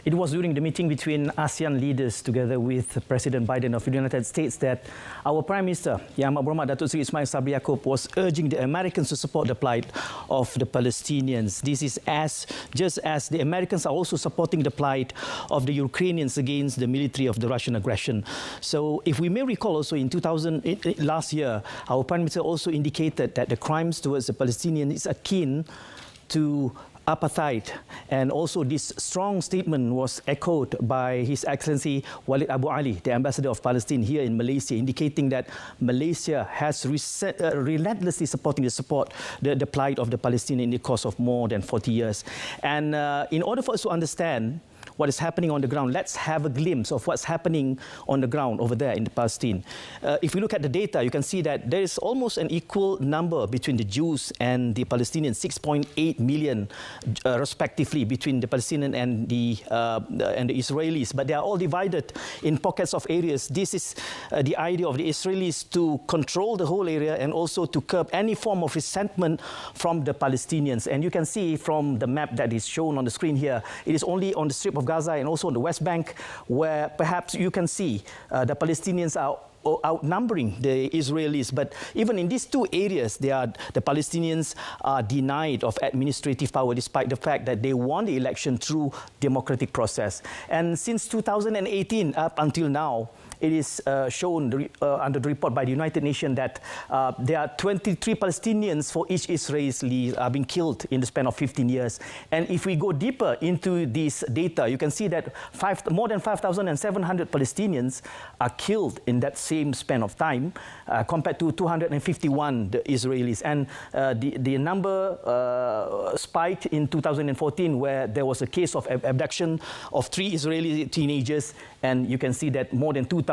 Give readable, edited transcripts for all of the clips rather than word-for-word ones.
It was during the meeting between ASEAN leaders together with President Biden of the United States that our Prime Minister, Yang Amat Berhormat Datuk Seri Ismail Sabri Yaakob, was urging the Americans to support the plight of the Palestinians. This is just as the Americans are also supporting the plight of the Ukrainians against the military of the Russian aggression. So if we may recall also in last year, our Prime Minister also indicated that the crimes towards the Palestinians is akin to apartheid, and also this strong statement was echoed by His Excellency Walid Abu Ali, the Ambassador of Palestine here in Malaysia, indicating that Malaysia has relentlessly supporting the plight of the Palestinians in the course of more than 40 years. And in order for us to understand what is happening on the ground, let's have a glimpse of what's happening on the ground over there in Palestine. If we look at the data, you can see that there is almost an equal number between the Jews and the Palestinians, 6.8 million respectively between the Palestinians and the Israelis. But they are all divided in pockets of areas. This is the idea of the Israelis to control the whole area and also to curb any form of resentment from the Palestinians. And you can see from the map that is shown on the screen here, it is only on the Strip of Gaza and also on the West Bank where perhaps you can see the Palestinians are outnumbering the Israelis. But even in these two areas, the Palestinians are denied of administrative power despite the fact that they won the election through democratic process. And since 2018 up until now, it is shown under the report by the United Nations that there are 23 Palestinians for each Israeli being killed in the span of 15 years. And if we go deeper into this data, you can see that more than 5,700 Palestinians are killed in that same span of time compared to 251 the Israelis. And the number spiked in 2014 where there was a case of abduction of 3 Israeli teenagers, and you can see that more than 2,000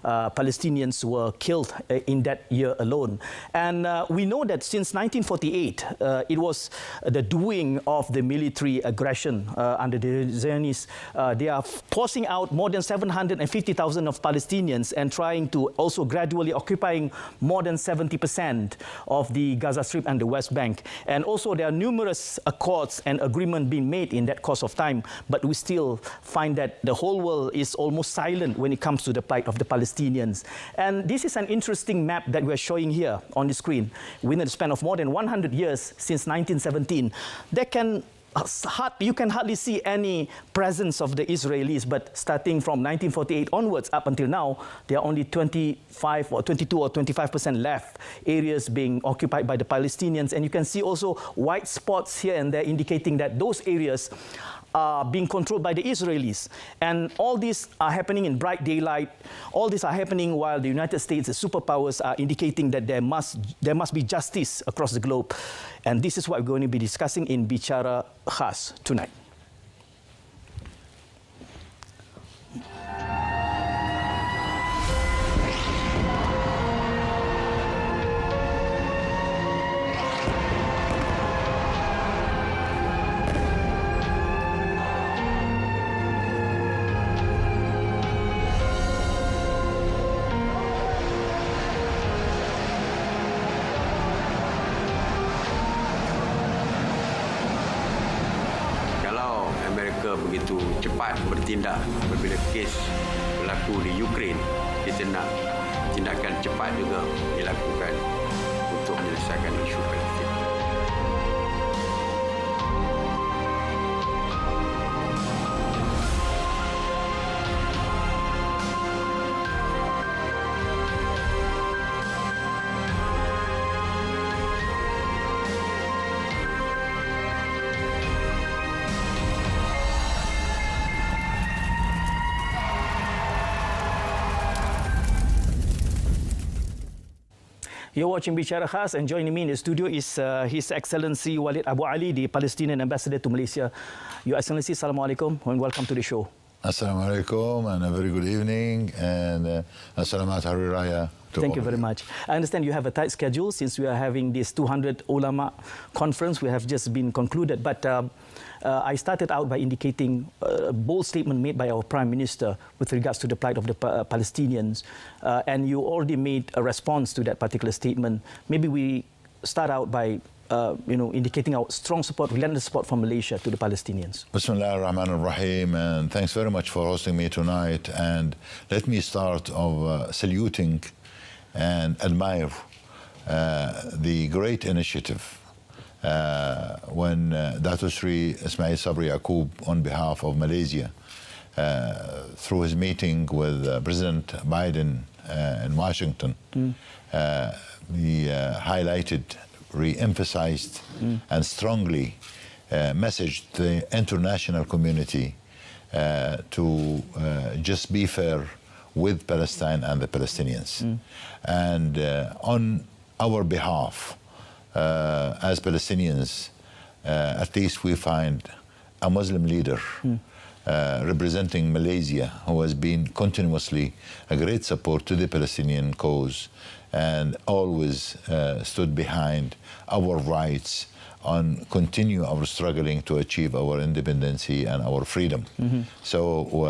Palestinians were killed in that year alone. And we know that since 1948, it was the doing of the military aggression under the Zionists. They are forcing out more than 750,000 of Palestinians and trying to also gradually occupying more than 70% of the Gaza Strip and the West Bank. And also there are numerous accords and agreements being made in that course of time, but we still find that the whole world is almost silent when it comes to the plight of the Palestinians. And this is an interesting map that we're showing here on the screen. Within the span of more than 100 years since 1917, you can hardly see any presence of the Israelis, but starting from 1948 onwards up until now, there are only 25 or 22 or 25% left areas being occupied by the Palestinians. And you can see also white spots here and there indicating that those areas are being controlled by the Israelis. And all these are happening in bright daylight. All these are happening while the United States, the superpowers, are indicating that there must be justice across the globe. And this is what we're going to be discussing in Bicara Khas tonight. Begitu cepat bertindak apabila kes berlaku di Ukraine, kita nak tindakan cepat juga dilakukan untuk menyelesaikan isu Palestin. You're watching Bicara Khas, and joining me in the studio is His Excellency Walid Abu Ali, the Palestinian Ambassador to Malaysia. Your Excellency, Assalamualaikum and welcome to the show. Assalamualaikum and a very good evening, and Assalamat Hari Raya. Thank you very much. I understand you have a tight schedule since we are having this 200 Ulama conference. We have just been concluded, but I started out by indicating a bold statement made by our Prime Minister with regards to the plight of the Palestinians, and you already made a response to that particular statement. Maybe we start out by indicating our strong support, relentless support from Malaysia to the Palestinians. Bismillah ar-Rahman ar-Rahim, and thanks very much for hosting me tonight. And let me start of saluting and admire the great initiative when Dato Sri Ismail Sabri Yaqub, on behalf of Malaysia, through his meeting with President Biden in Washington, he highlighted, re-emphasized and strongly messaged the international community to just be fair with Palestine and the Palestinians. And on our behalf, as Palestinians, at least we find a Muslim leader representing Malaysia, who has been continuously a great support to the Palestinian cause and always stood behind our rights and continue our struggling to achieve our independence and our freedom. So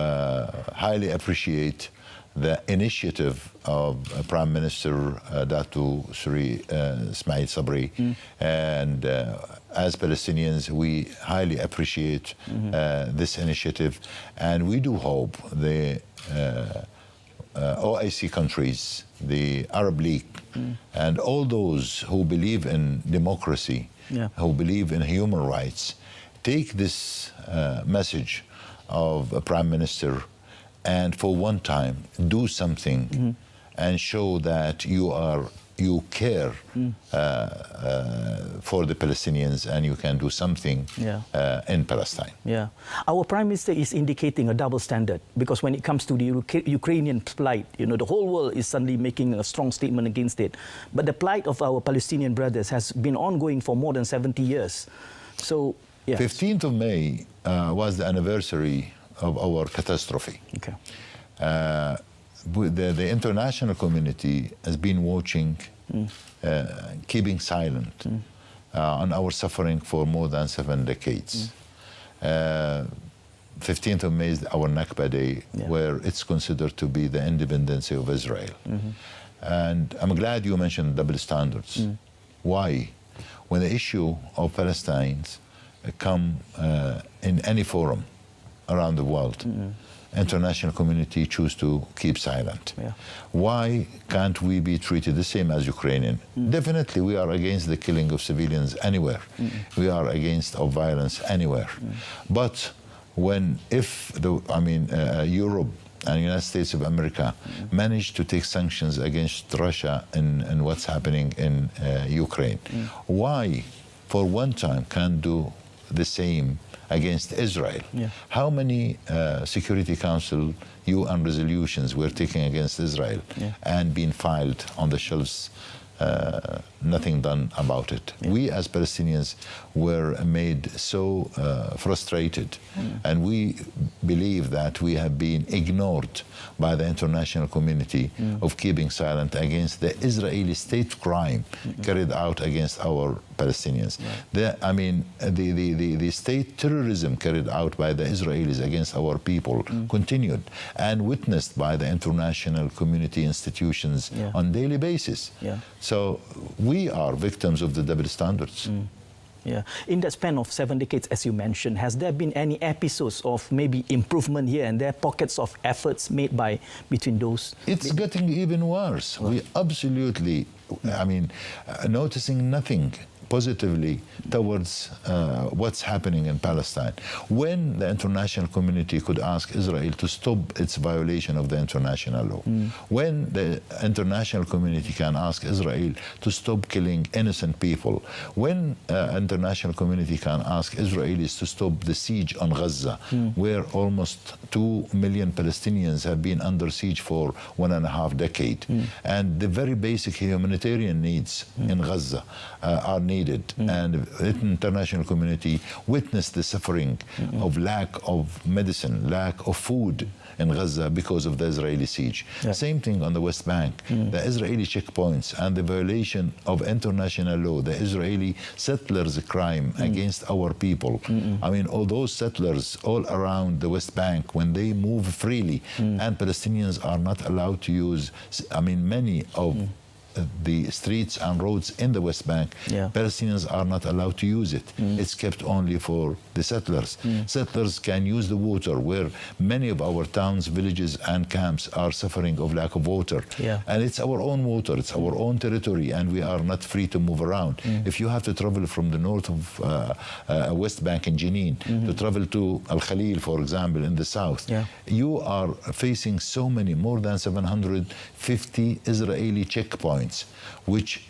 highly appreciate the initiative of Prime Minister Dato Sri Ismail Sabri, and as Palestinians we highly appreciate this initiative, and we do hope the OIC countries, the Arab League, and all those who believe in democracy, who believe in human rights, take this message of a Prime Minister and for one time do something and show that you care for the Palestinians and you can do something in Palestine. Yeah, our Prime Minister is indicating a double standard, because when it comes to the Ukrainian plight, the whole world is suddenly making a strong statement against it. But the plight of our Palestinian brothers has been ongoing for more than 70 years. So, 15th of May was the anniversary of our catastrophe. Okay. The international community has been watching, keeping silent on our suffering for more than 7 decades. 15th of May is our Nakba Day, where it's considered to be the independence of Israel. And I'm glad you mentioned double standards. Why? When the issue of Palestine come in any forum around the world, international community choose to keep silent. Why can't we be treated the same as Ukrainian? Definitely we are against the killing of civilians anywhere. We are against of violence anywhere. But if Europe and United States of America managed to take sanctions against Russia and what's happening in Ukraine, why for one time can't do the same against Israel? How many Security Council UN resolutions were taken against Israel and been filed on the shelves? Nothing done about it. We as Palestinians were made so frustrated, and we believe that we have been ignored by the international community of keeping silent against the Israeli state crime carried out against our Palestinians. The state terrorism carried out by the Israelis against our people continued and witnessed by the international community institutions on daily basis. So we are victims of the double standards. In that span of 7 decades, as you mentioned, has there been any episodes of maybe improvement here and there, pockets of efforts made between those? It's getting even worse. We absolutely, noticing nothing positively towards what's happening in Palestine. When the international community could ask Israel to stop its violation of the international law, when the international community can ask Israel to stop killing innocent people, when international community can ask Israelis to stop the siege on Gaza, where almost 2 million Palestinians have been under siege for 1.5 decades, and the very basic humanitarian needs in Gaza are needed, and the international community witnessed the suffering of lack of medicine, lack of food in Gaza because of the Israeli siege. Same thing on the West Bank. The Israeli checkpoints and the violation of international law, the Israeli settlers' crime against our people. All those settlers all around the West Bank, when they move freely, and Palestinians are not allowed to use, many of the streets and roads in the West Bank, Palestinians are not allowed to use it. It's kept only for the settlers. Settlers can use the water, where many of our towns, villages and camps are suffering of lack of water. And it's our own water, it's our own territory, and we are not free to move around. If you have to travel from the north of West Bank in Jenin to travel to Al Khalil, for example, in the south, you are facing so many, more than 750 Israeli checkpoints, which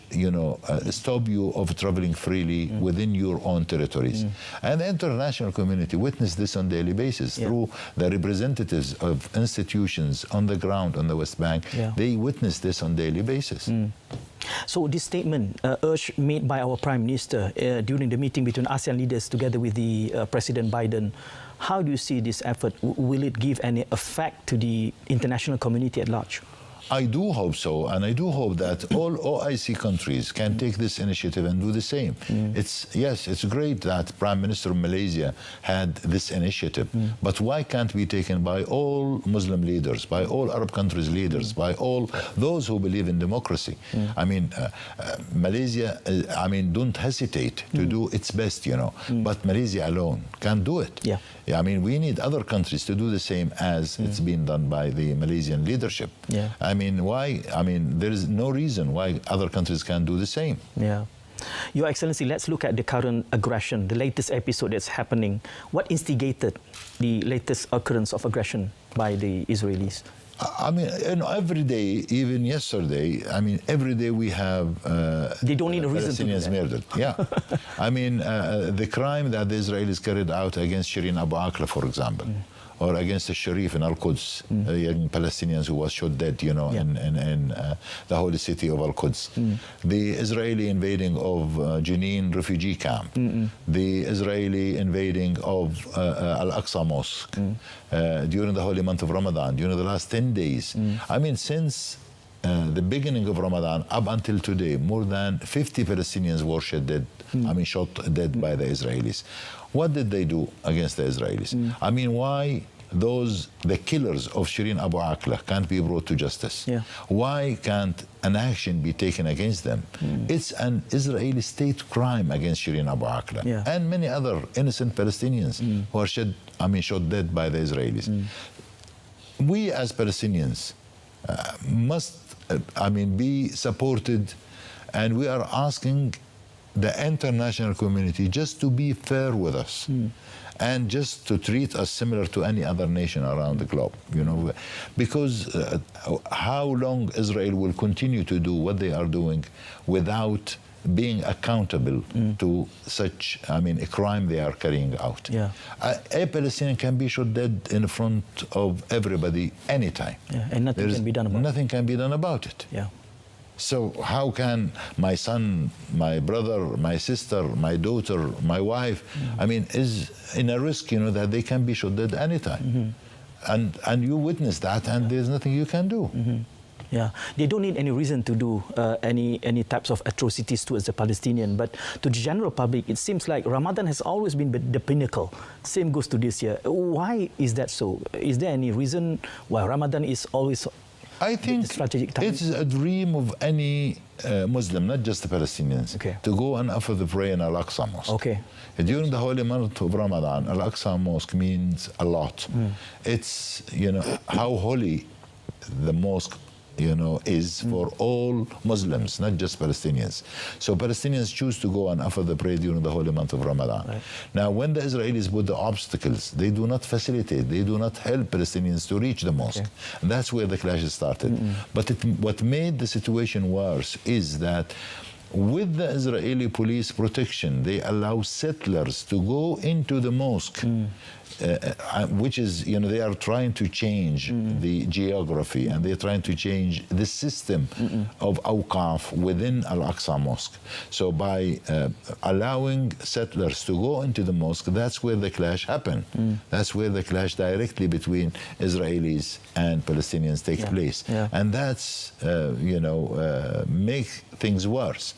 stop you of traveling freely within your own territories. And the international community witnessed this on a daily basis through the representatives of institutions on the ground on the West Bank. They witness this on a daily basis. So this statement made by our Prime Minister during the meeting between ASEAN leaders together with the President Biden, how do you see this effort? Will it give any effect to the international community at large? I do hope so, and I do hope that all OIC countries can take this initiative and do the same. It's great that Prime Minister of Malaysia had this initiative, but why can't it be taken by all Muslim leaders, by all Arab countries leaders, by all those who believe in democracy? I mean, Malaysia, don't hesitate to do its best, but Malaysia alone can't do it. I mean, we need other countries to do the same as it's been done by the Malaysian leadership. I mean, why? I mean, there is no reason why other countries can't do the same. Your Excellency, let's look at the current aggression, the latest episode that's happening. What instigated the latest occurrence of aggression by the Israelis? I mean, every day, even yesterday, every day we have they don't need a reason to do that. Murdered. I mean, the crime that the Israelis carried out against Shireen Abu Akleh, for example, or against the Sharif in Al-Quds, young Palestinians who was shot dead, in the holy city of Al-Quds. The Israeli invading of Jenin refugee camp. The Israeli invading of Al-Aqsa Mosque during the holy month of Ramadan, during the last 10 days. I mean, since the beginning of Ramadan up until today, more than 50 Palestinians were shot dead, shot dead by the Israelis. What did they do against the Israelis? I mean, why the killers of Shireen Abu Akleh can't be brought to justice? Why can't an action be taken against them? It's an Israeli state crime against Shireen Abu Akleh and many other innocent Palestinians who are shot dead by the Israelis. We as Palestinians must be supported, and we are asking the international community just to be fair with us and just to treat us similar to any other nation around the globe, because how long Israel will continue to do what they are doing without being accountable to such, a crime they are carrying out. A Palestinian can be shot dead in front of everybody anytime. And nothing can be done about it. Nothing can be done about it. So how can my son, my brother, my sister, my daughter, my wife, is in a risk, that they can be shot dead anytime. And you witness that, and there's nothing you can do. They don't need any reason to do any types of atrocities towards the Palestinian, but to the general public, it seems like Ramadan has always been the pinnacle. Same goes to this year. Why is that so? Is there any reason why Ramadan is always... I think it's a dream of any Muslim, not just the Palestinians, to go and offer the prayer in Al-Aqsa Mosque. During the holy month of Ramadan, Al-Aqsa Mosque means a lot. It's, how holy the mosque is for all Muslims, not just Palestinians. So Palestinians choose to go and offer the prayer during the holy month of Ramadan. Now, when the Israelis put the obstacles, they do not facilitate, they do not help Palestinians to reach the mosque. And that's where the clashes started. But what made the situation worse is that with the Israeli police protection, they allow settlers to go into the mosque, which is, they are trying to change the geography, and they're trying to change the system of awqaf within Al-Aqsa Mosque. So by allowing settlers to go into the mosque, that's where the clash happened. That's where the clash directly between Israelis and Palestinians take place. And that's, make things worse.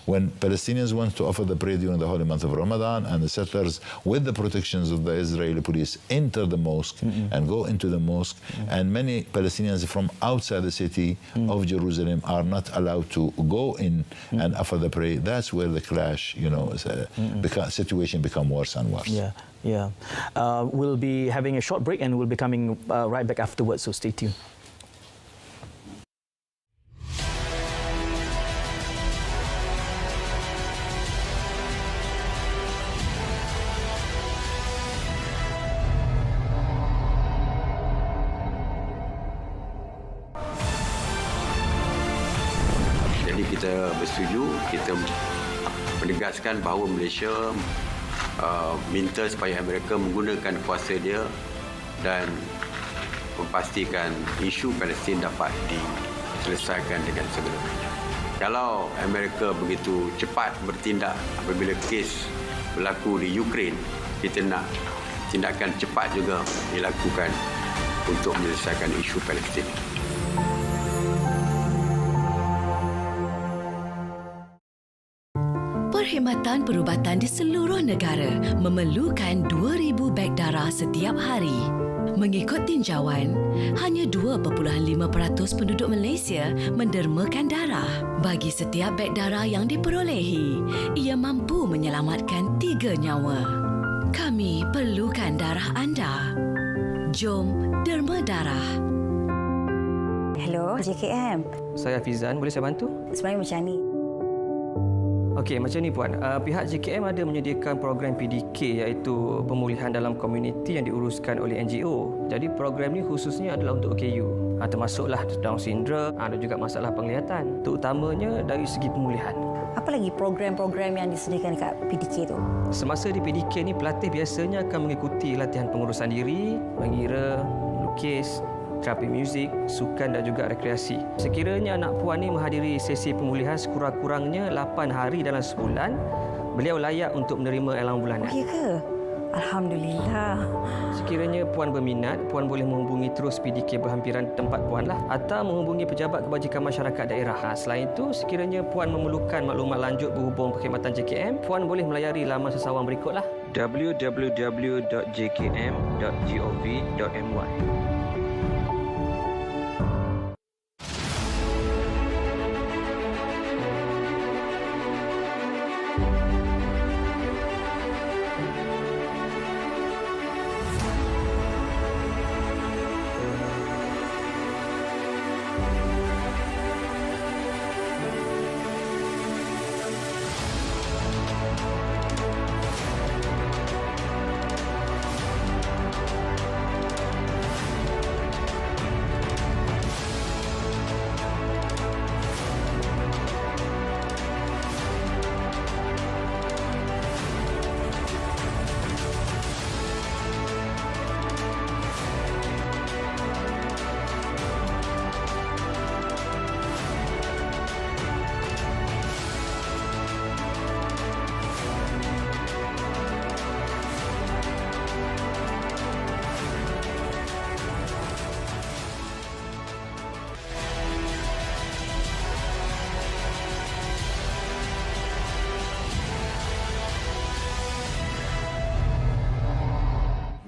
When Palestinians want to offer the prayer during the holy month of Ramadan, and the settlers, with the protections of the Israeli police, enter the mosque and go into the mosque, and many Palestinians from outside the city of Jerusalem are not allowed to go in and offer the prayer, that's where the clash, situation become worse and worse. Yeah. We'll be having a short break and we'll be coming right back afterwards, so stay tuned. Jadi kita bersetuju, kita menegaskan bahawa Malaysia minta supaya Amerika menggunakan kuasa dia dan memastikan isu Palestin dapat diselesaikan dengan segera. Kalau Amerika begitu cepat bertindak apabila kes berlaku di Ukraine, kita nak tindakan cepat juga dilakukan untuk menyelesaikan isu Palestin. Perkhidmatan perubatan di seluruh negara memerlukan 2,000 beg darah setiap hari. Mengikut tinjauan, hanya 2.5% penduduk Malaysia mendermakan darah. Bagi setiap beg darah yang diperolehi, ia mampu menyelamatkan 3 nyawa. Kami perlukan darah anda. Jom derma darah. Hello, JKM. Saya Hafizan, boleh saya bantu? Sebenarnya macam ni. Okey, macam ni Puan. Pihak JKM ada menyediakan program PDK iaitu pemulihan dalam komuniti yang diuruskan oleh NGO. Jadi program ni khususnya adalah untuk OKU. Termasuklah Down syndrome, ada juga masalah penglihatan. Terutamanya dari segi pemulihan. Apa lagi program-program yang disediakan dekat PDK tu? Semasa di PDK ni, pelatih biasanya akan mengikuti latihan pengurusan diri, mengira, lukis, terapi muzik, sukan dan juga rekreasi. Sekiranya anak puan ni menghadiri sesi pemulihan sekurang-kurangnya 8 hari dalam sebulan, beliau layak untuk menerima elang bulanan. Oh, ya ke? Alhamdulillah. Sekiranya puan berminat, puan boleh menghubungi terus PDK berhampiran tempat puan lah, atau menghubungi pejabat kebajikan masyarakat daerah. Selain itu, sekiranya puan memerlukan maklumat lanjut berhubung perkhidmatan JKM, puan boleh melayari laman sesawang berikutlah: www.jkm.gov.my.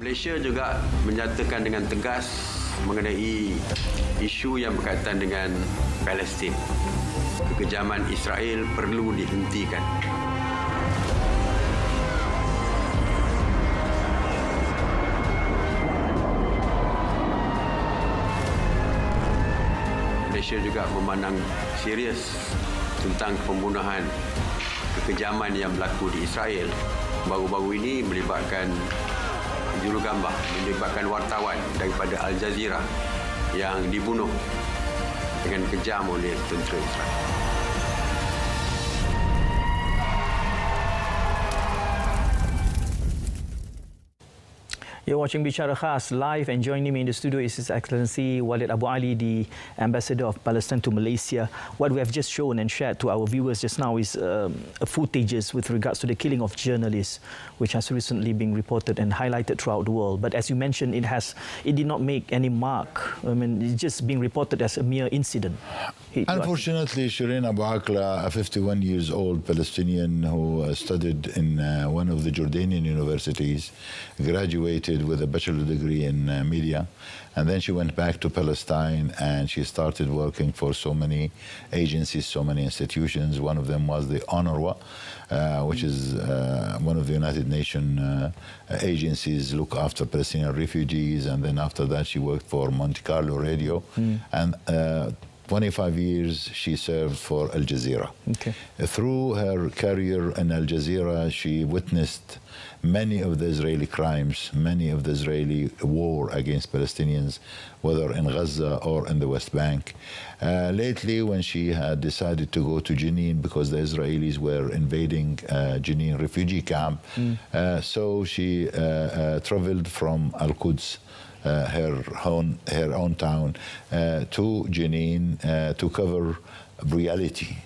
Malaysia juga menyatakan dengan tegas mengenai isu yang berkaitan dengan Palestin. Kekejaman Israel perlu dihentikan. Malaysia juga memandang serius tentang pembunuhan kekejaman yang berlaku di Israel. Baru-baru ini melibatkan jurugambar, melibatkan wartawan daripada Al Jazeera yang dibunuh dengan kejam oleh tentera Israel. You're watching Bicara Khas live, and joining me in the studio is His Excellency Walid Abu Ali, the Ambassador of Palestine to Malaysia. What we have just shown and shared to our viewers just now is footages with regards to the killing of journalists, which has recently been reported and highlighted throughout the world. But as you mentioned, it did not make any mark. I mean, it's just being reported as a mere incident. Unfortunately, Shireen Abu Akleh, a 51 years old Palestinian who studied in one of the Jordanian universities, graduated with a bachelor degree in media, and then she went back to Palestine and she started working for so many agencies, so many institutions. One of them was the UNRWA, which is one of the United Nations agencies, look after Palestinian refugees, and then after that she worked for Monte Carlo Radio, and 25 years she served for Al Jazeera. Okay. Through her career in Al Jazeera, she witnessed many of the Israeli crimes, many of the Israeli war against Palestinians, whether in Gaza or in the West Bank. Lately, when she had decided to go to Jenin because the Israelis were invading Jenin refugee camp, so she traveled from Al-Quds, her own town, to Jenin to cover reality,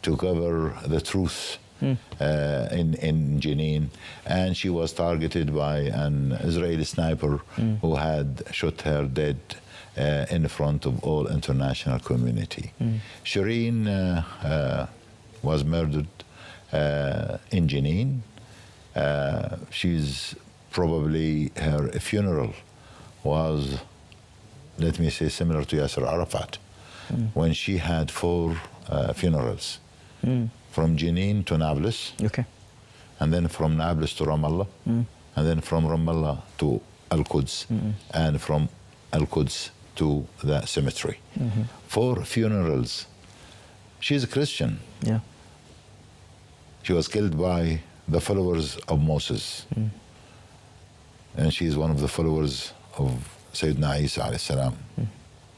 to cover the truth in Jenin. And she was targeted by an Israeli sniper who had shot her dead in front of all international community. Shireen was murdered in Jenin. She's probably, her funeral was, let me say, similar to Yasser Arafat, when she had 4 funerals, from Jenin to Nablus, and then from Nablus to Ramallah, and then from Ramallah to Al-Quds, and from Al-Quds to the cemetery. 4 funerals. She's a Christian. Yeah. She was killed by the followers of Moses, and she's one of the followers of Sayyidina Isa alayhi salam,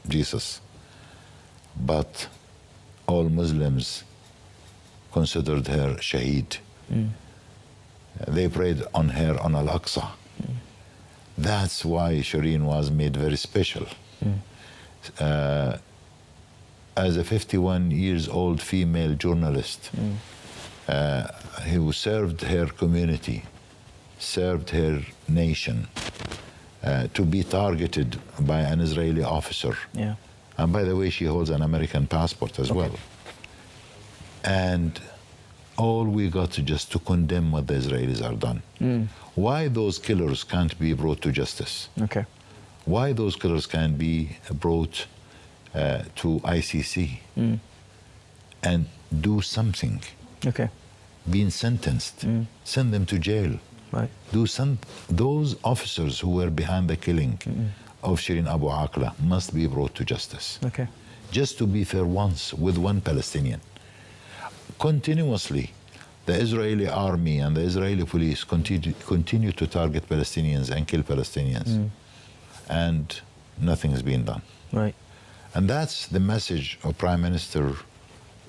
Jesus. But all Muslims considered her shaheed. They prayed on her on Al-Aqsa. That's why Shireen was made very special. As a 51 years old female journalist who served her community, served her nation, to be targeted by an Israeli officer. Yeah. And by the way, she holds an American passport as well. And all we got to just to condemn what the Israelis are done. Why those killers can't be brought to justice? Why those killers can't be brought to ICC and do something? Being sentenced, send them to jail. Those officers who were behind the killing of Shireen Abu Akleh must be brought to justice. Just to be fair once with one Palestinian. Continuously, the Israeli army and the Israeli police continue to target Palestinians and kill Palestinians. And nothing has been done. And that's the message of Prime Minister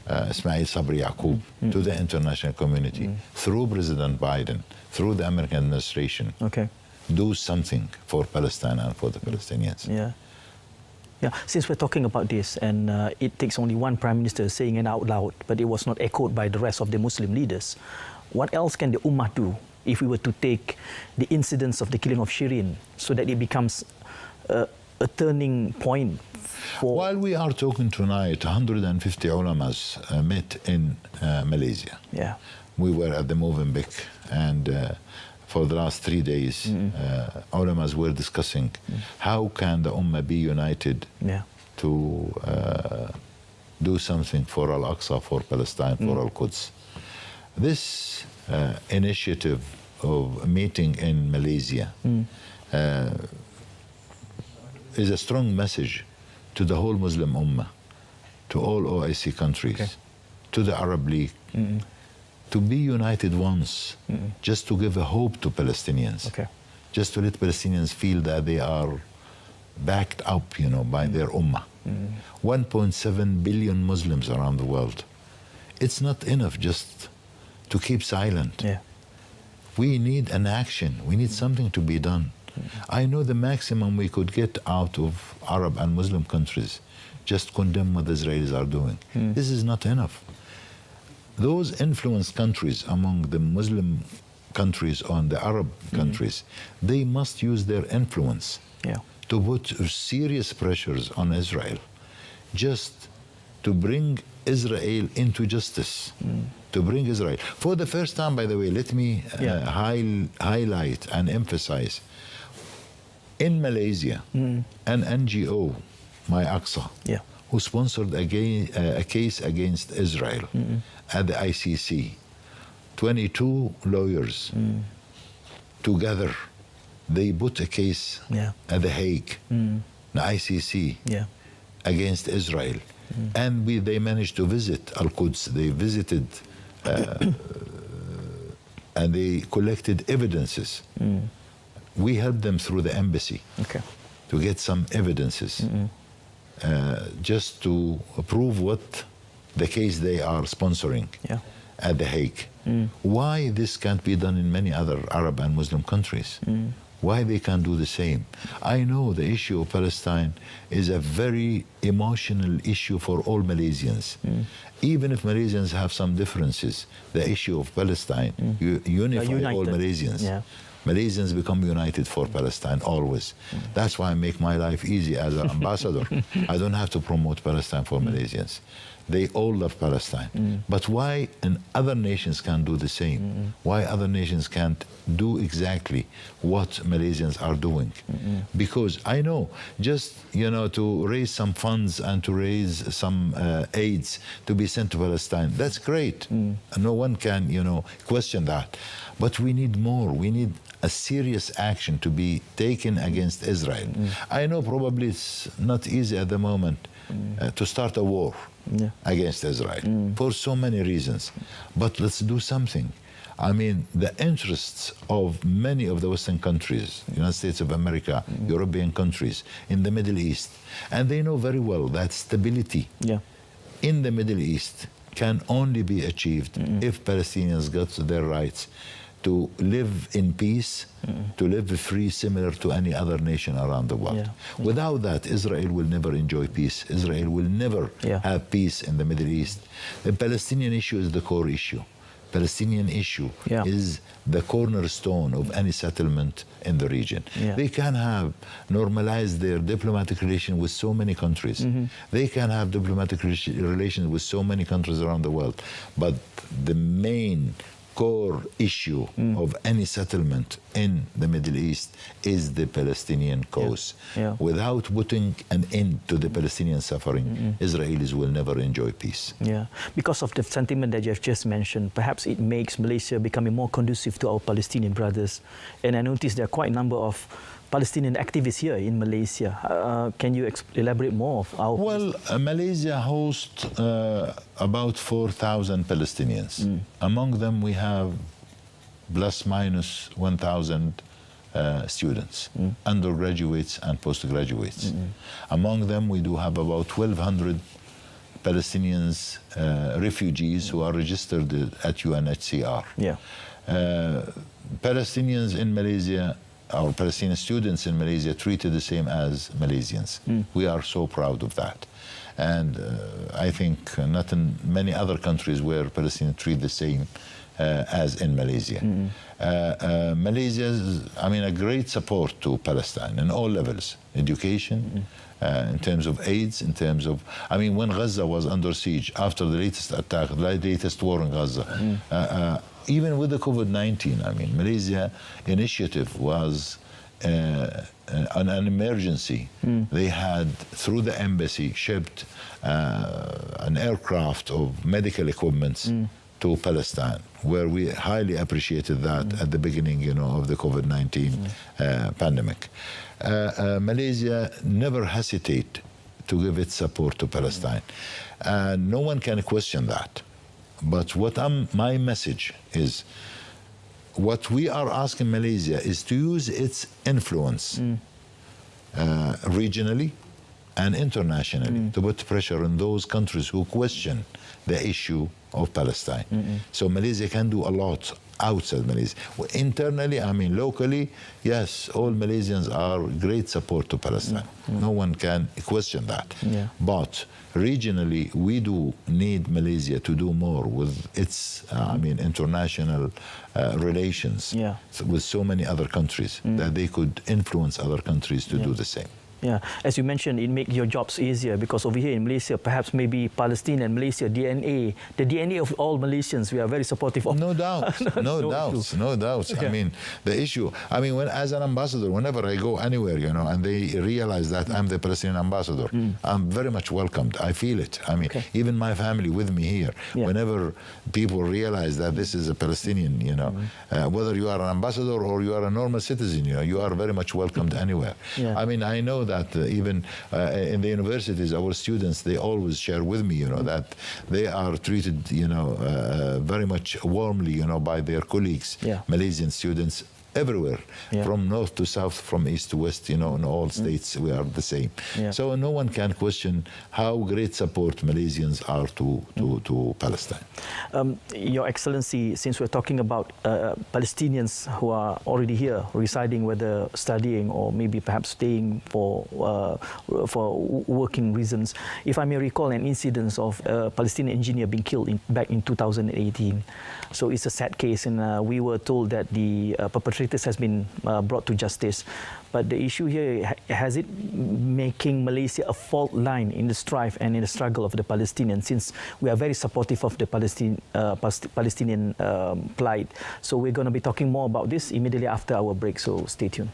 Ismail Sabri Yaqub to the international community, through President Biden, through the American administration. Do something for Palestine and for the Palestinians. Since we're talking about this, and it takes only one Prime Minister saying it out loud, but it was not echoed by the rest of the Muslim leaders, what else can the Ummah do if we were to take the incidents of the killing of Shireen so that it becomes a turning point? While we are talking tonight, 150 ulamas met in Malaysia. We were at the Movenpick, and for the last 3 days, ulamas were discussing how can the Ummah be united to do something for Al-Aqsa, for Palestine, for Al-Quds. This initiative of meeting in Malaysia is a strong message to the whole Muslim Ummah, to all OIC countries, to the Arab League, to be united once, just to give a hope to Palestinians, just to let Palestinians feel that they are backed up, by their Ummah. 1.7 billion Muslims around the world. It's not enough just to keep silent. We need an action. We need something to be done. I know the maximum we could get out of Arab and Muslim countries, just condemn what the Israelis are doing. This is not enough. Those influenced countries among the Muslim countries or the Arab countries, they must use their influence to put serious pressures on Israel, just to bring Israel into justice, to bring Israel. For the first time, by the way, let me highlight and emphasize, in Malaysia, an NGO, My Aqsa, who sponsored a case against Israel at the ICC, 22 lawyers together, they put a case at The Hague, the ICC, against Israel. And they managed to visit Al-Quds. They visited and they collected evidences. We helped them through the embassy to get some evidences just to prove what the case they are sponsoring at The Hague. Why this can't be done in many other Arab and Muslim countries? Why they can't do the same? I know the issue of Palestine is a very emotional issue for all Malaysians. Even if Malaysians have some differences, the issue of Palestine unify all Malaysians. Malaysians become united for Palestine always. That's why I make my life easy as an ambassador. I don't have to promote Palestine for Malaysians. They all love Palestine. But why other nations can't do the same? Why other nations can't do exactly what Malaysians are doing? Because I know, just, to raise some funds and to raise some aids to be sent to Palestine, that's great. No one can, question that. But we need more. We need a serious action to be taken against Israel. I know probably it's not easy at the moment to start a war against Israel for so many reasons. But let's do something. I mean, the interests of many of the Western countries, United States of America, European countries, in the Middle East, and they know very well that stability in the Middle East can only be achieved if Palestinians get their rights to live in peace, to live free, similar to any other nation around the world. Without that, Israel will never enjoy peace. Israel will never have peace in the Middle East. The Palestinian issue is the core issue. Palestinian issue is the cornerstone of any settlement in the region. They can have normalized their diplomatic relation with so many countries. They can have diplomatic relations with so many countries around the world. But the main core issue of any settlement in the Middle East is the Palestinian cause. Without putting an end to the Palestinian suffering, Israelis will never enjoy peace. Because of the sentiment that you have just mentioned, perhaps it makes Malaysia becoming more conducive to our Palestinian brothers. And I noticed there are quite a number of Palestinian activists here in Malaysia. Can you elaborate more of our... Well, Malaysia hosts about 4,000 Palestinians. Among them, we have plus minus 1,000 students, undergraduates and postgraduates. Among them, we do have about 1,200 Palestinians, refugees who are registered at UNHCR. Palestinians in Malaysia, our Palestinian students in Malaysia, treated the same as Malaysians. We are so proud of that. And I think not in many other countries where Palestinians treat the same as in Malaysia. Malaysia is, a great support to Palestine in all levels, education, in terms of aids, in terms of, when Gaza was under siege, after the latest attack, the latest war in Gaza, even with the COVID-19, Malaysia initiative was an emergency. They had, through the embassy, shipped an aircraft of medical equipments to Palestine, where we highly appreciated that at the beginning, of the COVID-19 pandemic. Malaysia never hesitate to give its support to Palestine. No one can question that. But my message is, what we are asking Malaysia is to use its influence regionally and internationally to put pressure on those countries who question the issue of Palestine. So Malaysia can do a lot outside Malaysia. Internally, locally, yes, all Malaysians are great support to Palestine. No one can question that. But regionally, we do need Malaysia to do more with its, international relations with so many other countries, that they could influence other countries to do the same. Yeah, as you mentioned, it makes your jobs easier because over here in Malaysia, perhaps maybe Palestine and Malaysia, DNA, the DNA of all Malaysians, we are very supportive of. No doubts, no doubts. Yeah. I mean, the issue, when as an ambassador, whenever I go anywhere, and they realize that I'm the Palestinian ambassador, I'm very much welcomed. I feel it. Even my family with me here, whenever people realize that this is a Palestinian, whether you are an ambassador or you are a normal citizen, you are very much welcomed anywhere. Yeah. I know that even in the universities, our students, they always share with me, that they are treated, very much warmly, by their colleagues, Malaysian students, everywhere, from north to south, from east to west, in all states, we are the same. So no one can question how great support Malaysians are to Palestine. Your Excellency, since we're talking about Palestinians who are already here, residing, whether studying or maybe perhaps staying for working reasons, if I may recall an incident of a Palestinian engineer being killed back in 2018. So it's a sad case, and we were told that the perpetrator has been brought to justice. But the issue here, has it making Malaysia a fault line in the strife and in the struggle of the Palestinians, since we are very supportive of the Palestinian plight. So we're going to be talking more about this immediately after our break, so stay tuned.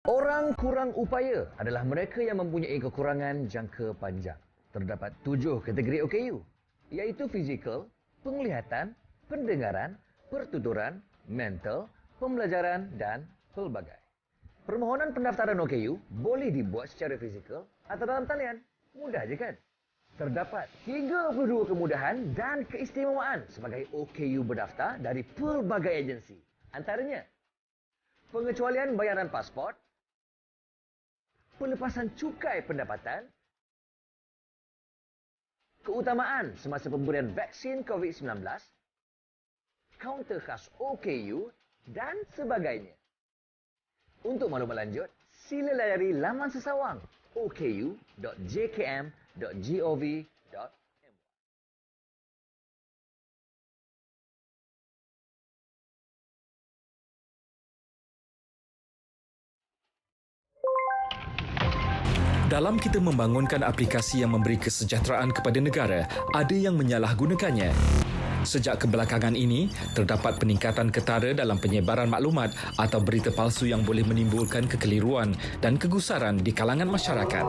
Orang kurang upaya adalah mereka yang mempunyai kekurangan jangka panjang. Terdapat 7 kategori OKU, iaitu fizikal, penglihatan, pendengaran, pertuturan, mental, pembelajaran dan pelbagai. Permohonan pendaftaran OKU boleh dibuat secara fizikal atau dalam talian. Mudah je kan? Terdapat 32 kemudahan dan keistimewaan sebagai OKU berdaftar dari pelbagai agensi. Antaranya, pengecualian bayaran pasport, pelepasan cukai pendapatan, keutamaan semasa pemberian vaksin COVID-19, kaunter khas OKU dan sebagainya. Untuk maklumat lanjut, sila layari laman sesawang oku.jkm.gov.my. Dalam kita membangunkan aplikasi yang memberi kesejahteraan kepada negara, ada yang menyalahgunakannya. Sejak kebelakangan ini, terdapat peningkatan ketara dalam penyebaran maklumat atau berita palsu yang boleh menimbulkan kekeliruan dan kegusaran di kalangan masyarakat.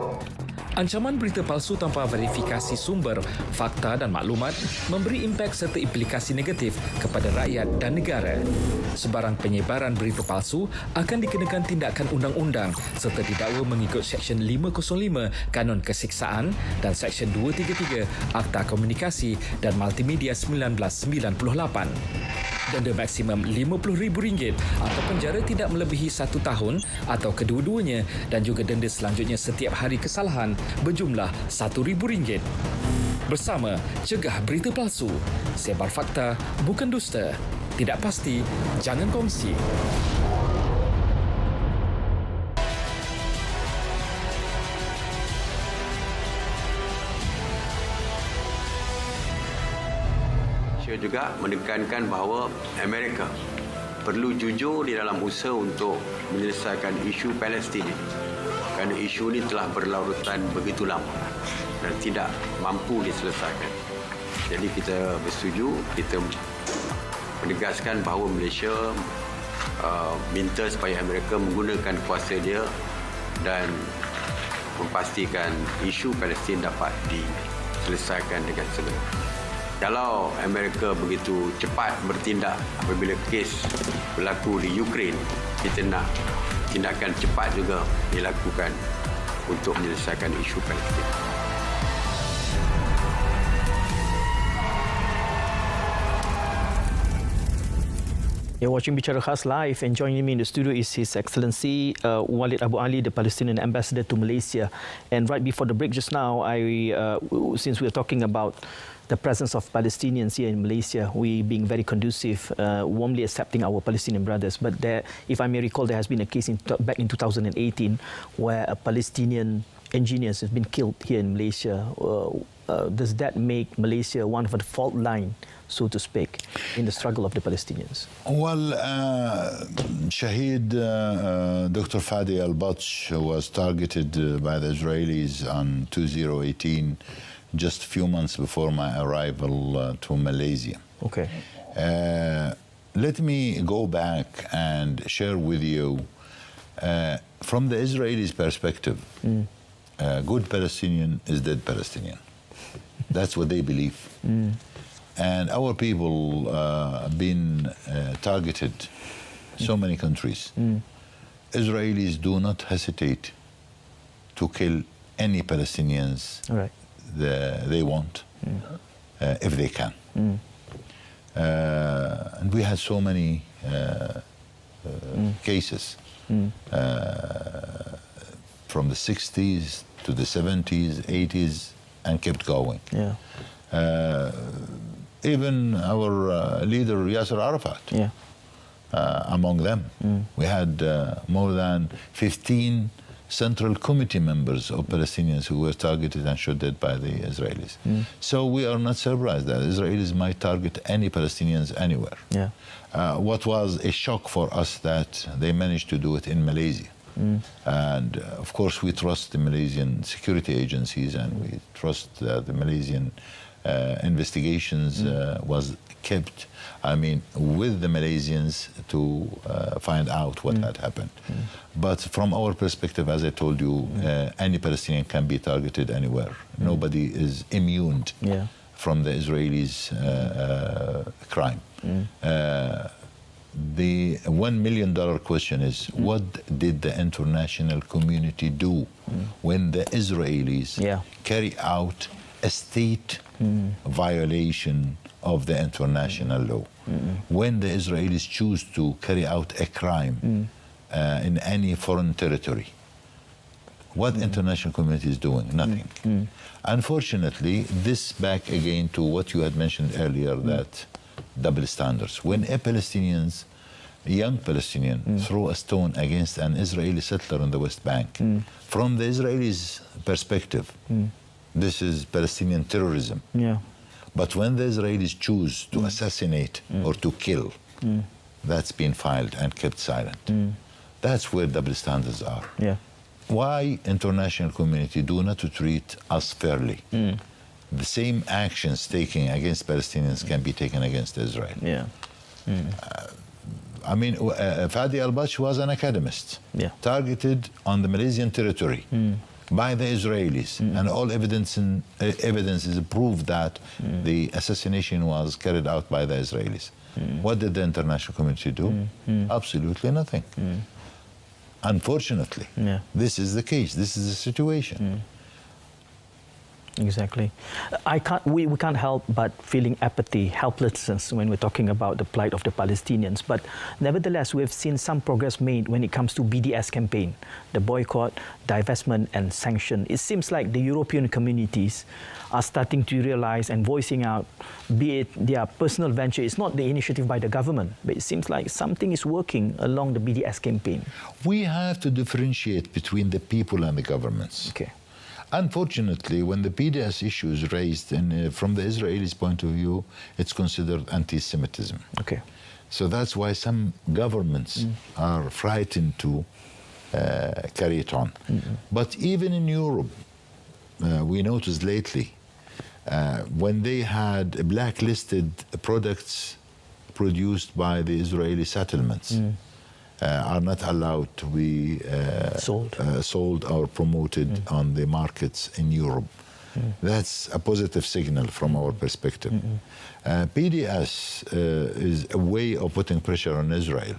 Ancaman berita palsu tanpa verifikasi sumber, fakta dan maklumat memberi impak serta implikasi negatif kepada rakyat dan negara. Sebarang penyebaran berita palsu akan dikenakan tindakan undang-undang serta didakwa mengikut Seksyen 505 Kanun Kesiksaan dan Seksyen 233 Akta Komunikasi dan Multimedia 1998. Denda maksimum RM50,000 atau penjara tidak melebihi 1 tahun atau kedua-duanya, dan juga denda selanjutnya setiap hari kesalahan berjumlah RM1,000. Bersama, cegah berita palsu. Sebar fakta, bukan dusta. Tidak pasti, jangan kongsi. Saya juga menekankan bahawa Amerika perlu jujur di dalam usaha untuk menyelesaikan isu Palestin. kerana isu ini telah berlarutan begitu lama dan tidak mampu diselesaikan. Jadi kita bersetuju, kita menegaskan bahawa Malaysia minta supaya Amerika menggunakan kuasa dia dan memastikan isu Palestin dapat diselesaikan dengan segera. Kalau Amerika begitu cepat bertindak apabila kes berlaku di Ukraine, kita nak tindakan cepat juga dilakukan untuk menyelesaikan isu Palestin. You're watching Bicara Khas live, and joining me in the studio is His Excellency Walid Abu Ali, the Palestinian ambassador to Malaysia. And right before the break just now, since we're talking about the presence of Palestinians here in Malaysia, we being very conducive, warmly accepting our Palestinian brothers. But there, if I may recall, there has been a case back in 2018 where a Palestinian engineer has been killed here in Malaysia. Does that make Malaysia one of the fault line, so to speak, in the struggle of the Palestinians? Well, Shaheed Dr. Fadi al-Batsh was targeted by the Israelis on 2018, just a few months before my arrival to Malaysia. Okay. Let me go back and share with you, from the Israelis' perspective, good Palestinian is dead Palestinian. That's what they believe. And our people been targeted so many countries. Israelis do not hesitate to kill any Palestinians they want, if they can. And we had so many cases from the 60s to the 70s, 80s, and kept going. Yeah. Even our leader Yasser Arafat, among them. We had more than 15 Central Committee members of Palestinians who were targeted and shot dead by the Israelis. So we are not surprised that Israelis might target any Palestinians anywhere. Yeah. What was a shock for us that they managed to do it in Malaysia. And of course we trust the Malaysian security agencies, and we trust that the Malaysian investigations was kept, with the Malaysians to find out what had happened. But from our perspective, as I told you, any Palestinian can be targeted anywhere. Nobody is immune from the Israelis' crime. The $1 million question is, what did the international community do when the Israelis carry out a state violation of the international law? When the Israelis choose to carry out a crime in any foreign territory, what international community is doing? Nothing. Unfortunately, this back again to what you had mentioned earlier, that double standards. When a young Palestinian throw a stone against an Israeli settler in the West Bank, from the Israelis' perspective, this is Palestinian terrorism. But when the Israelis choose to assassinate or to kill, that's been filed and kept silent. That's where double standards are. Why international community do not to treat us fairly? The same actions taken against Palestinians can be taken against Israel. Fadi al-Batsh was an academist, targeted on the Malaysian territory by the Israelis, and all evidence is proved that the assassination was carried out by the Israelis. What did the international community do? Absolutely nothing. Unfortunately, this is the case. This is the situation. Exactly. We can't help but feeling apathy, helplessness when we're talking about the plight of the Palestinians. But nevertheless, we've seen some progress made when it comes to BDS campaign, the boycott, divestment and sanction. It seems like the European communities are starting to realize and voicing out, be it their personal venture. It's not the initiative by the government, but it seems like something is working along the BDS campaign. We have to differentiate between the people and the governments. Okay. Unfortunately, when the BDS issue is raised, and from the Israelis' point of view, it's considered anti-Semitism. Okay. So that's why some governments are frightened to carry it on. But even in Europe, we noticed lately, when they had blacklisted products produced by the Israeli settlements, are not allowed to be sold or promoted on the markets in Europe. That's a positive signal from our perspective. PDS is a way of putting pressure on Israel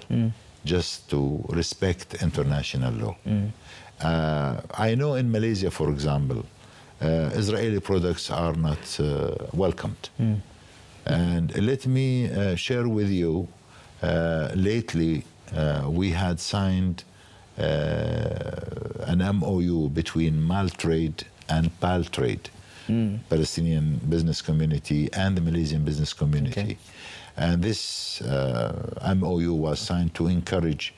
just to respect international law. I know in Malaysia, for example, Israeli products are not welcomed. And let me share with you, lately we had signed an MOU between Maltrade and Paltrade, Palestinian business community and the Malaysian business community. And this MOU was signed to encourage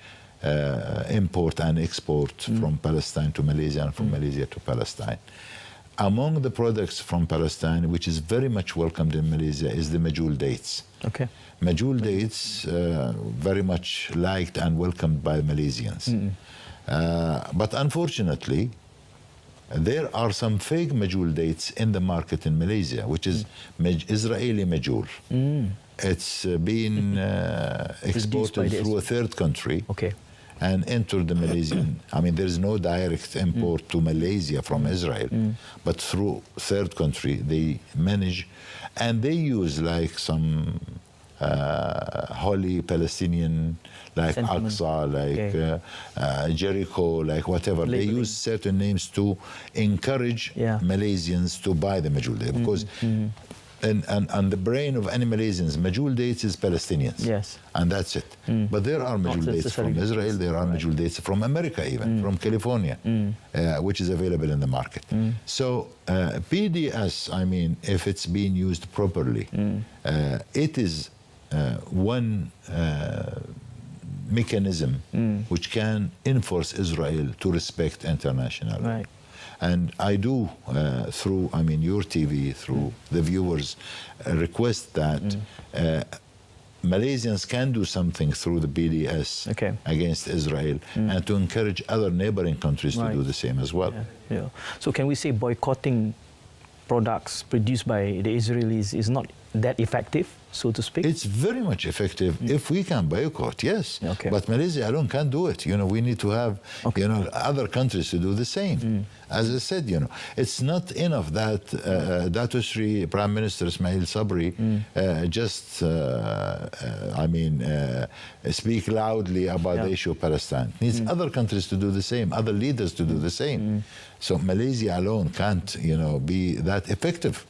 import and export from Palestine to Malaysia and from Malaysia to Palestine. Among the products from Palestine, which is very much welcomed in Malaysia, is the Majul dates. Majul dates, very much liked and welcomed by Malaysians. But unfortunately, there are some fake Majul dates in the market in Malaysia, which is Israeli Majul. It's been exported through a third country and entered the Malaysian. I mean, there is no direct import to Malaysia from Israel, but through third country they manage, and they use like some holy Palestinian, like Aqsa, like Jericho, like whatever. They use certain names to encourage Malaysians to buy the Majul date, because and the brain of any Malaysians, Majul dates is Palestinians, and that's it. But there are Majul dates from Israel, there are Majul dates from America, even from California, which is available in the market. So PDS, I mean, if it's being used properly, it is one mechanism which can enforce Israel to respect international law. And I do, through, I mean, your TV, through the viewers, request that Malaysians can do something through the BDS against Israel, and to encourage other neighboring countries to do the same as well. So can we say boycotting products produced by the Israelis is not that effective, so to speak? It's very much effective if we can boycott, yes. But Malaysia alone can't do it. You know, we need to have, you know, other countries to do the same. As I said, you know, it's not enough that Dato Sri Prime Minister Ismail Sabri just, I mean, speak loudly about the issue of Palestine. It needs other countries to do the same, other leaders to do the same. So Malaysia alone can't, you know, be that effective.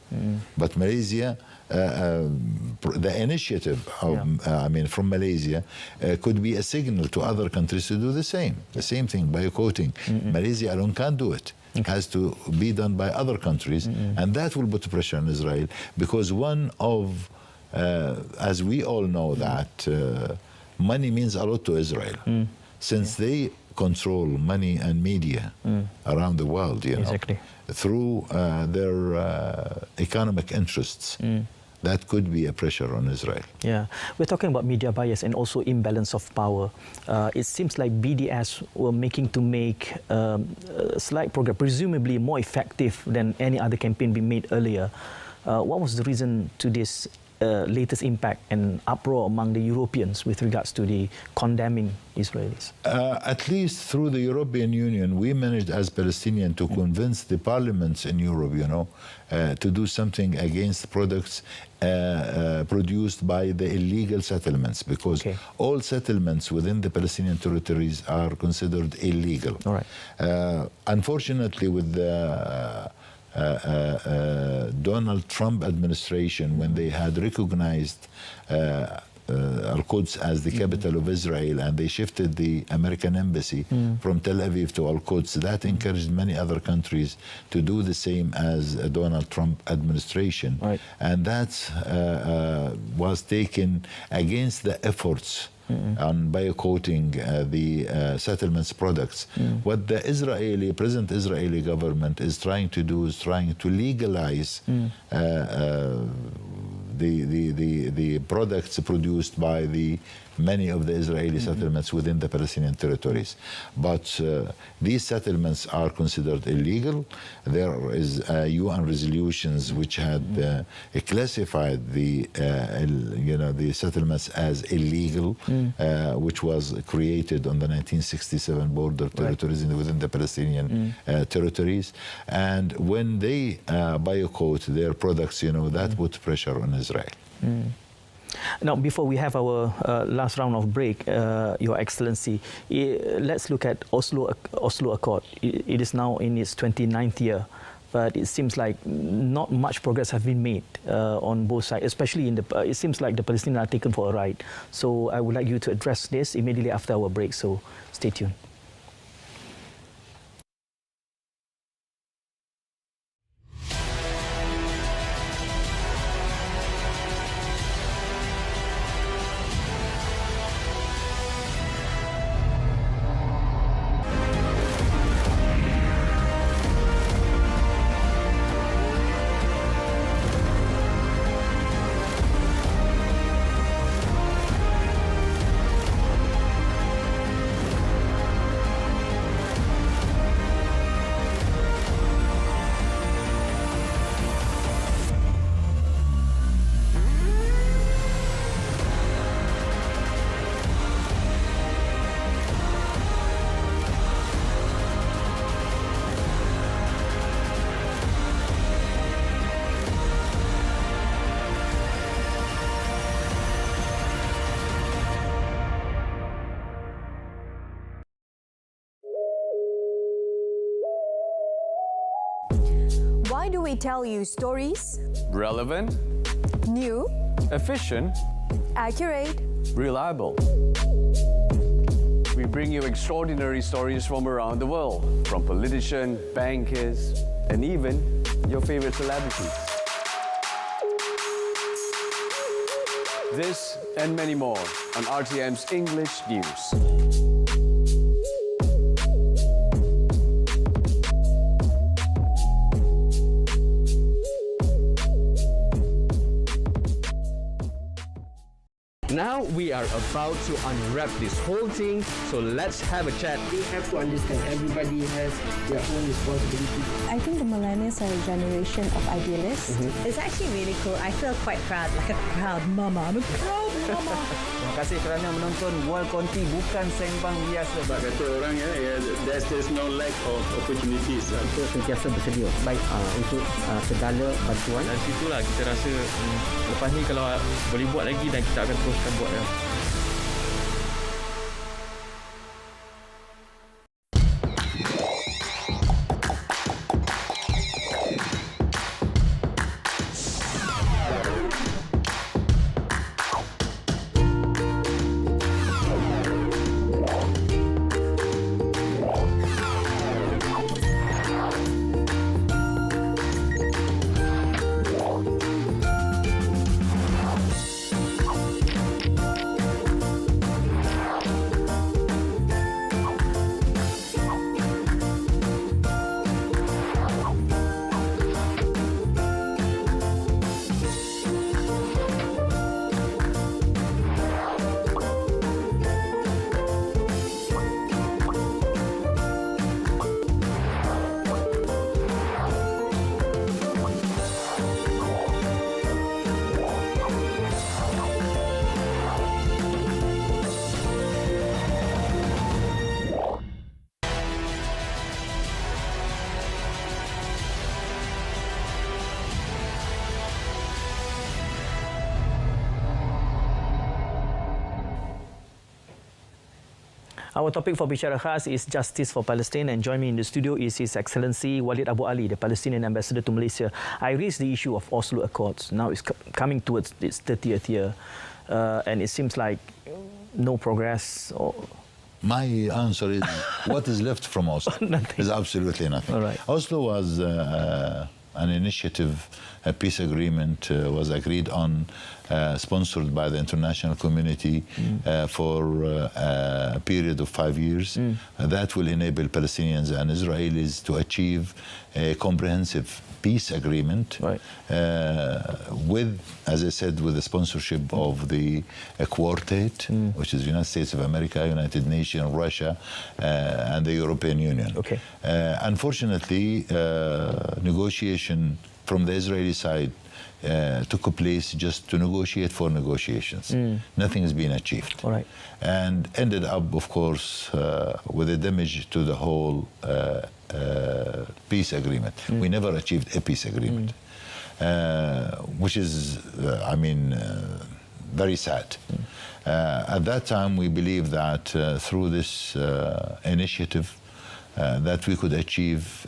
But Malaysia, the initiative of, I mean, from Malaysia could be a signal to other countries to do the same. The same thing, boycotting. Malaysia alone can't do it. It has to be done by other countries, and that will put pressure on Israel, because one of, as we all know, that money means a lot to Israel, since they control money and media around the world, you know, through their economic interests. That could be a pressure on Israel. Yeah, we're talking about media bias and also imbalance of power. It seems like BDS were making to make a slight progress, presumably more effective than any other campaign being made earlier. What was the reason to this latest impact and uproar among the Europeans with regards to the condemning Israelis? At least through the European Union, we managed as Palestinians to convince the parliaments in Europe, you know, to do something against products produced by the illegal settlements, because all settlements within the Palestinian territories are considered illegal. Unfortunately, with the Donald Trump administration, when they had recognized Al-Quds as the capital of Israel, and they shifted the American embassy from Tel Aviv to Al-Quds, that encouraged many other countries to do the same as a Donald Trump administration. And that was taken against the efforts on boycotting the settlements products. What the present Israeli government is trying to do is trying to legalize the the products produced by many of the Israeli settlements within the Palestinian territories. But these settlements are considered illegal. There is UN resolutions which had classified the settlements as illegal, which was created on the 1967 border territories within the Palestinian territories. And when they boycott their products, that put pressure on Israel. Now, before we have our last round of break, Your Excellency, let's look at Oslo Accord. It is now in its 29th year, but it seems like not much progress has been made on both sides, especially it seems like the Palestinians are taken for a ride. So I would like you to address this immediately after our break, so stay tuned. Why do we tell you stories? Relevant, New, efficient, accurate. reliable. We bring you extraordinary stories from around the world, from politicians, bankers, and even your favorite celebrities. This and many more on RTM's English News. Now we are about to unwrap this whole thing, so let's have a chat. You have to understand everybody has their own responsibility. I think the millennials are a generation of idealists. It's actually really cool. I feel quite proud, like a proud mama. I'm a proud mama. Terima kasih kerana menonton World Conti bukan sembang biasa. Kata orang there's no lack of opportunities. Kita sentiasa bersedia baik untuk segala bantuan. Dan situlah kita rasa lepas ni kalau boleh buat lagi dan kita akan teruskan buat. Our topic for Bicara Khas is Justice for Palestine, and join me in the studio is His Excellency Walid Abu Ali, the Palestinian Ambassador to Malaysia. I raised the issue of Oslo Accords. Now it's coming towards its 30th year, and it seems like no progress. My answer is, what is left from Oslo? Is absolutely nothing. All right. Oslo was an initiative, a peace agreement was agreed on, sponsored by the international community for a period of 5 years. That will enable Palestinians and Israelis to achieve a comprehensive peace agreement, right. With, as I said, with the sponsorship of the Quartet, which is the United States of America, United Nations, Russia, and the European Union. Okay. Unfortunately, negotiation from the Israeli side took place just to negotiate for negotiations. Nothing has been achieved. All right. And ended up, of course, with a damage to the whole peace agreement. We never achieved a peace agreement, which is, I mean, very sad. At that time, we believed that through this initiative, that we could achieve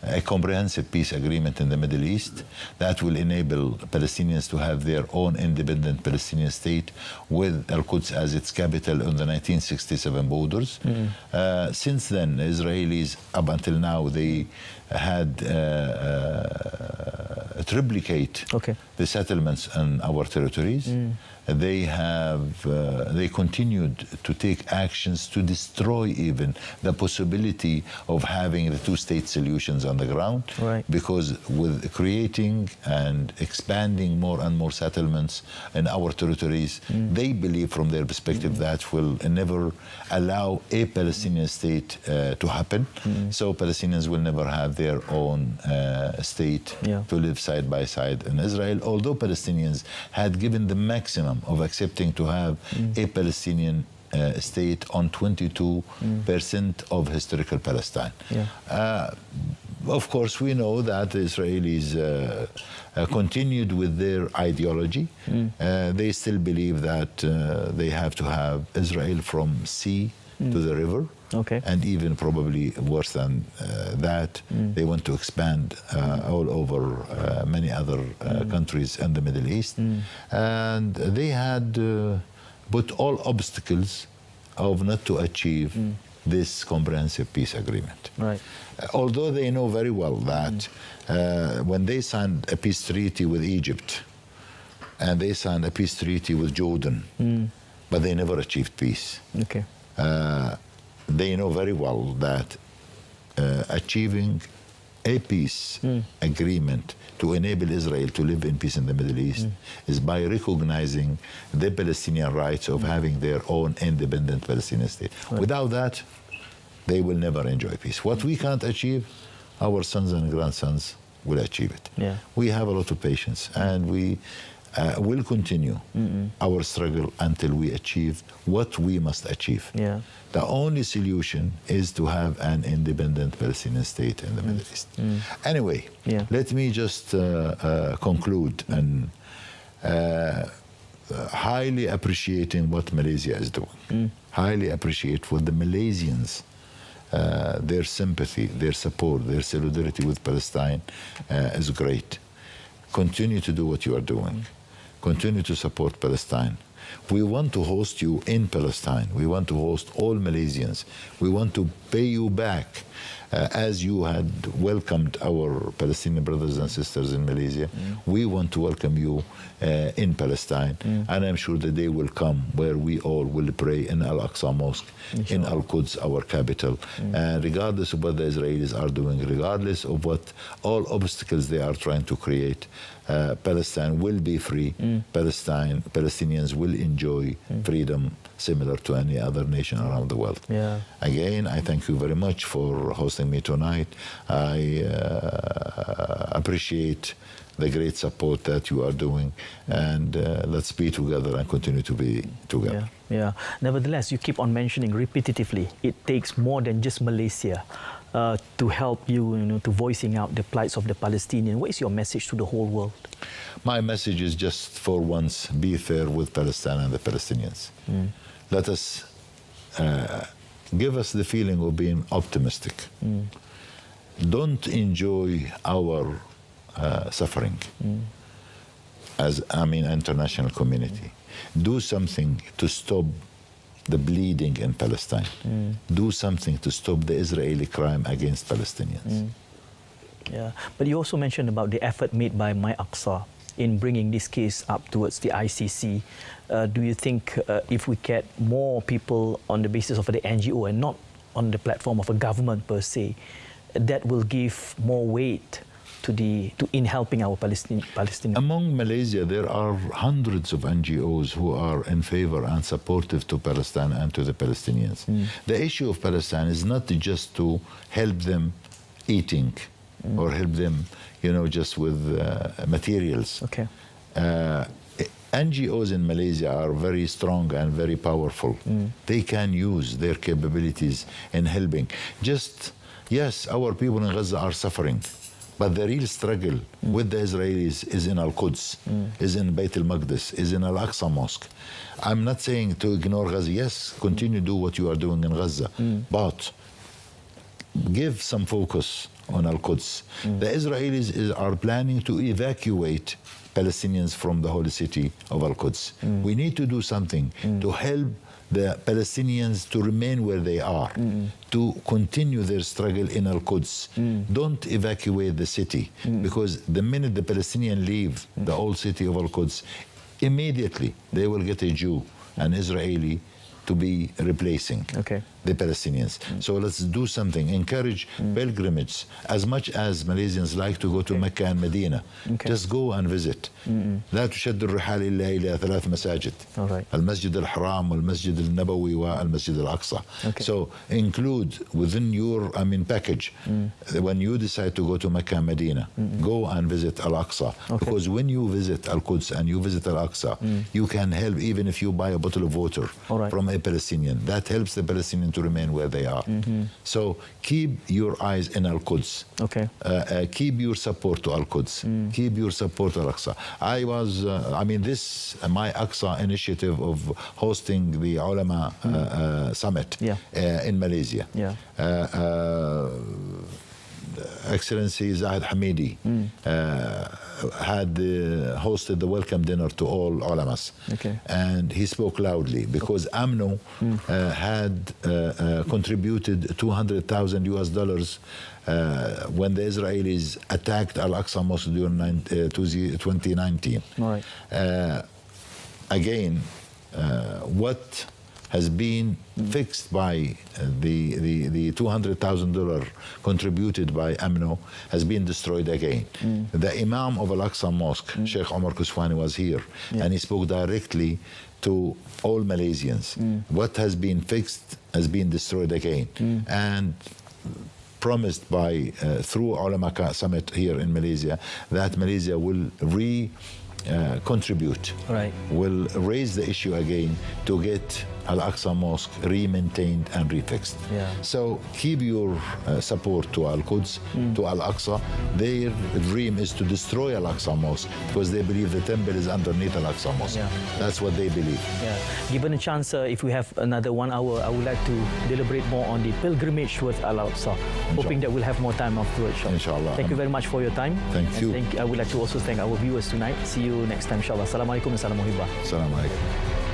a comprehensive peace agreement in the Middle East that will enable Palestinians to have their own independent Palestinian state with Al-Quds as its capital on the 1967 borders. Since then, Israelis, up until now, they had triplicate the settlements in our territories. They continued to take actions to destroy even the possibility of having the two-state solutions on the ground. Right. Because with creating and expanding more and more settlements in our territories, they believe from their perspective that will never allow a Palestinian state to happen. So Palestinians will never have their own state to live side by side in Israel, although Palestinians had given the maximum of accepting to have a Palestinian state on 22% of historical Palestine. Of course, we know that the Israelis continued with their ideology. They still believe that they have to have Israel from sea to the river. And even probably worse than that, they want to expand all over many other countries in the Middle East. And they had put all obstacles of not to achieve this comprehensive peace agreement. Right. Although they know very well that when they signed a peace treaty with Egypt and they signed a peace treaty with Jordan, but they never achieved peace. Okay. They know very well that achieving a peace agreement to enable Israel to live in peace in the Middle East is by recognizing the Palestinian rights of having their own independent Palestinian state. Right. Without that, they will never enjoy peace. What we can't achieve, our sons and grandsons will achieve it. We have a lot of patience, and we will continue our struggle until we achieve what we must achieve. The only solution is to have an independent Palestinian state in the Middle East. Anyway, let me just conclude and highly appreciating what Malaysia is doing. Highly appreciate what the Malaysians, their sympathy, their support, their solidarity with Palestine is great. Continue to do what you are doing. Continue to support Palestine. We want to host you in Palestine. We want to host all Malaysians. We want to pay you back as you had welcomed our Palestinian brothers and sisters in Malaysia. We want to welcome you in Palestine. And I'm sure the day will come where we all will pray in Al-Aqsa Mosque, in Al-Quds, our capital. Regardless of what the Israelis are doing, regardless of what all obstacles they are trying to create, Palestine will be free. Palestinians will enjoy freedom similar to any other nation around the world. Again, I thank you very much for hosting me tonight. I appreciate the great support that you are doing, and let's be together and continue to be together. Nevertheless, you keep on mentioning repetitively, it takes more than just Malaysia to help you, to voicing out the plights of the Palestinians. What is your message to the whole world? My message is just for once, be fair with Palestine and the Palestinians. Let us, give us the feeling of being optimistic. Don't enjoy our suffering as, international community. Do something to stop the bleeding in Palestine. Do something to stop the Israeli crime against Palestinians. But you also mentioned about the effort made by My Aqsa in bringing this case up towards the ICC. Do you think if we get more people on the basis of the NGO and not on the platform of a government per se, that will give more weight in helping our Palestinians? Among Malaysia, there are hundreds of NGOs who are in favor and supportive to Palestine and to the Palestinians. The issue of Palestine is not just to help them eating or help them, just with materials. Okay. NGOs in Malaysia are very strong and very powerful. They can use their capabilities in helping. Yes, our people in Gaza are suffering. But the real struggle with the Israelis is in Al-Quds, is in Bayt al-Maqdis, is in Al-Aqsa Mosque. I'm not saying to ignore Gaza. Yes, continue to do what you are doing in Gaza, but give some focus on Al-Quds. The Israelis are planning to evacuate Palestinians from the holy city of Al-Quds. We need to do something to help the Palestinians to remain where they are, to continue their struggle in Al-Quds. Don't evacuate the city, because the minute the Palestinians leave the old city of Al-Quds, immediately they will get a Jew, an Israeli, to be replacing the Palestinians. So let's do something. Encourage pilgrimage. As much as Malaysians like to go to Mecca and Medina, just go and visit. لا تشد الرحال إلا إلى 3 مساجد. المسجد الحرام والمسجد النبوي والمسجد الأقصى. So include within your package, when you decide to go to Mecca and Medina, go and visit Al-Aqsa. Because when you visit Al-Quds and you visit Al-Aqsa, you can help even if you buy a bottle of water from a Palestinian. That helps the Palestinian to remain where they are. So keep your eyes in Al-Quds. Keep your support to Al-Quds. Keep your support to Al-Aqsa. This my Aqsa initiative of hosting the Ulama Summit in Malaysia. Excellency Zahid Hamidi had hosted the welcome dinner to all ulamas, and he spoke loudly because AMNO had contributed $200,000 when the Israelis attacked Al-Aqsa Mosque during 2019. Again, what has been fixed by the $200,000 contributed by AMNO has been destroyed again. The Imam of Al-Aqsa Mosque, Sheikh Omar Kuswani, was here, and he spoke directly to all Malaysians. What has been fixed has been destroyed again. And promised by through Ulama Summit here in Malaysia that Malaysia will contribute, will raise the issue again to get Al-Aqsa Mosque re-maintained and refixed. So keep your support to Al-Quds, to Al-Aqsa. Their dream is to destroy Al-Aqsa Mosque because they believe the temple is underneath Al-Aqsa Mosque. That's what they believe. Given a chance, if we have another 1 hour, I would like to deliberate more on the pilgrimage towards Al-Aqsa, hoping that we'll have more time afterwards. Inshallah. Thank you very much for your time. Thank you. I would like to also thank our viewers tonight. See you next time, inshallah. Assalamualaikum and salam muhibah. Assalamualaikum.